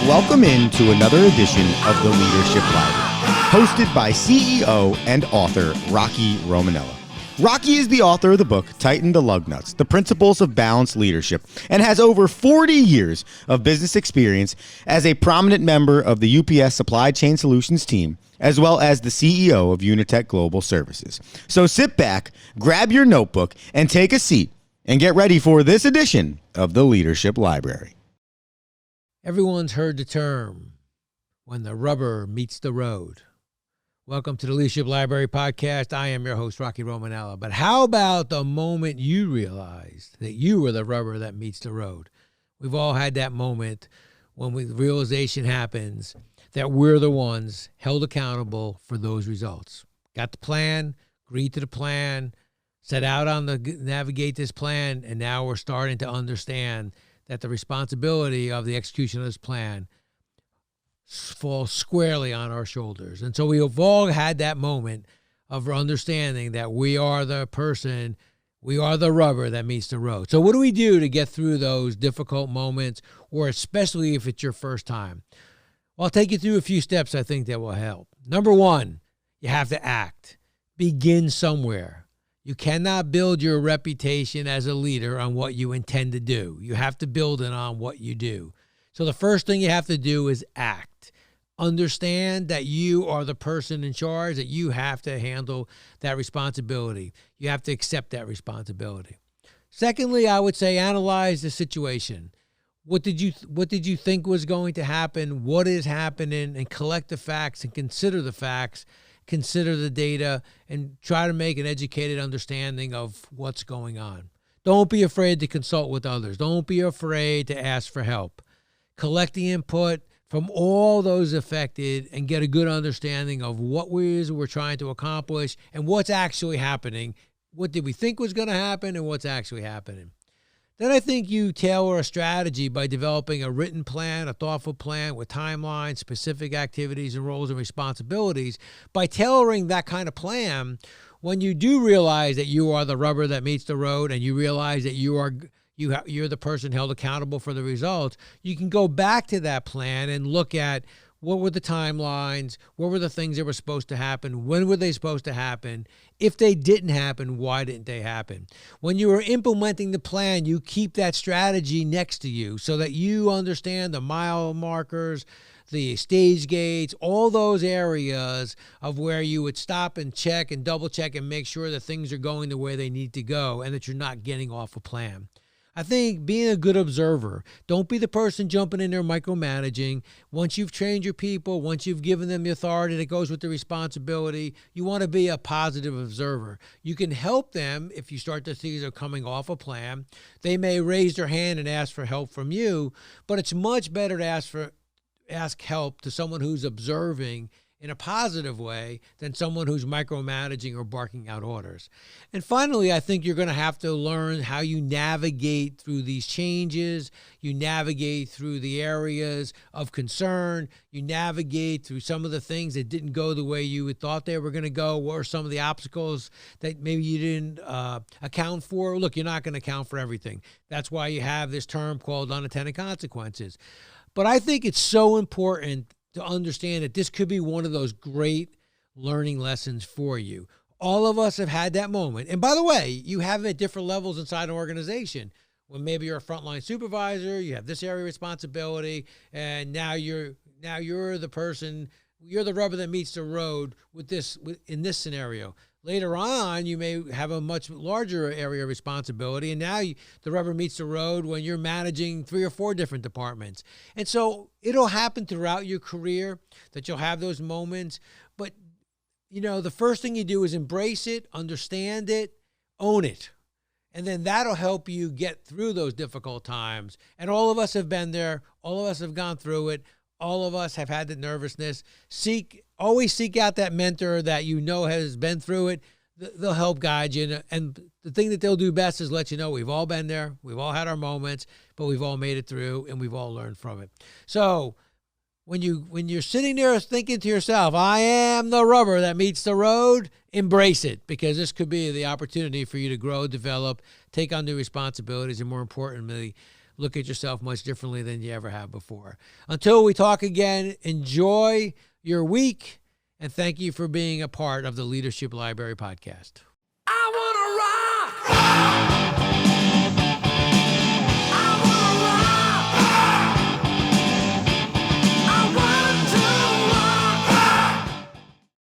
Welcome into another edition of the Leadership Library, hosted by CEO and author Rocky Romanella. Rocky is the author of the book Tighten the Lug Nuts, The Principles of Balanced Leadership, and has over 40 years of business experience as a prominent member of the UPS Supply Chain Solutions team, as well as the CEO of Unitech Global Services. So sit back, grab your notebook, and take a seat, and get ready for this edition of the Leadership Library. Everyone's heard the term, when the rubber meets the road. Welcome to the Leadership Library podcast. I am your host, Rocky Romanella. But how about the moment you realized that you were the rubber that meets the road? We've all had that moment when the realization happens that we're the ones held accountable for those results. Got the plan, agreed to the plan, set out on the navigate this plan, and now we're starting to understand that the responsibility of the execution of this plan falls squarely on our shoulders. And so we have all had that moment of understanding that we are the person, we are the rubber that meets the road. So what do we do to get through those difficult moments, or especially if it's your first time? Well, I'll take you through a few steps I think that will help. Number one, you have to act. Begin somewhere. You cannot build your reputation as a leader on what you intend to do. You have to build it on what you do. So the first thing you have to do is act. Understand that you are the person in charge, that you have to handle that responsibility. You have to accept that responsibility. Secondly, I would say analyze the situation. What did you think was going to happen? What is happening? And collect the facts and consider the facts. Consider the data and try to make an educated understanding of what's going on. Don't be afraid to consult with others. Don't be afraid to ask for help. Collect the input from all those affected and get a good understanding of what we're trying to accomplish and what's actually happening. What did we think was going to happen and what's actually happening? Then I think you tailor a strategy by developing a written plan, a thoughtful plan with timelines, specific activities and roles and responsibilities. By tailoring that kind of plan, when you do realize that you are the rubber that meets the road and you realize that you're the person held accountable for the results, you can go back to that plan and look at what were the timelines, what were the things that were supposed to happen, when were they supposed to happen, if they didn't happen, why didn't they happen? When you are implementing the plan, you keep that strategy next to you so that you understand the mile markers, the stage gates, all those areas of where you would stop and check and double check and make sure that things are going the way they need to go and that you're not getting off a plan. I think being a good observer, don't be the person jumping in there micromanaging. Once you've trained your people, once you've given them the authority that goes with the responsibility, you want to be a positive observer. You can help them if you start to see they're coming off a plan. They may raise their hand and ask for help from you, but it's much better to ask help to someone who's observing in a positive way than someone who's micromanaging or barking out orders. And finally, I think you're going to have to learn how you navigate through these changes. You navigate through the areas of concern. You navigate through some of the things that didn't go the way you had thought they were going to go, or some of the obstacles that maybe you didn't account for. Look, you're not going to account for everything. That's why you have this term called unintended consequences. But I think it's so important to understand that this could be one of those great learning lessons for you. All of us have had that moment. And by the way, you have it at different levels inside an organization. When maybe you're a frontline supervisor, you have this area of responsibility, and now you're the person, you're the rubber that meets the road in this scenario. Later on, you may have a much larger area of responsibility, and now the rubber meets the road when you're managing 3 or 4 different departments. And so it'll happen throughout your career that you'll have those moments. But, the first thing you do is embrace it, understand it, own it. And then that'll help you get through those difficult times. And all of us have been there. All of us have gone through it. All of us have had the nervousness. Always seek out that mentor that has been through it. They'll help guide you. And the thing that they'll do best is let you know we've all been there. We've all had our moments, but we've all made it through and we've all learned from it. So when you're sitting there thinking to yourself, I am the rubber that meets the road, embrace it, because this could be the opportunity for you to grow, develop, take on new responsibilities, and more importantly, look at yourself much differently than you ever have before. Until we talk again, enjoy your week, and thank you for being a part of the Leadership Library podcast. I wanna rock!